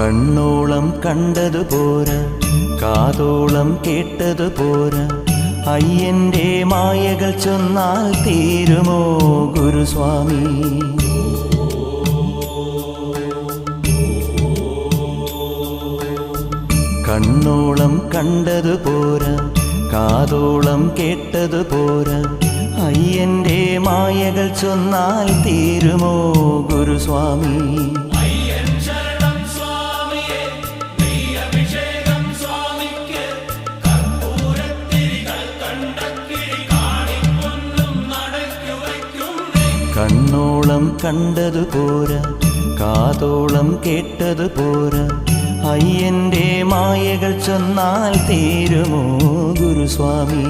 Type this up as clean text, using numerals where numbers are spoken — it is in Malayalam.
കണ്ണോളം കണ്ടതു പോരാ, കാതോളം കേട്ടതു പോരാ, അയ്യന്റെ മായകൾ ചൊന്നാൽ തീരുമോ ഗുരുസ്വാമി? കണ്ണോളം കണ്ടതു പോരാ, കാതോളം കേട്ടതു പോരാ, അയ്യന്റെ മായകൾ ചൊന്നാൽ തീരുമോ ഗുരുസ്വാമി? കണ്ണോളം കണ്ടതു പോരാ, കാതോളം കേട്ടതു പോരാ, അയ്യന്റെ മായകൾ ചൊന്നാൽ തീരുമോ ഗുരുസ്വാമി?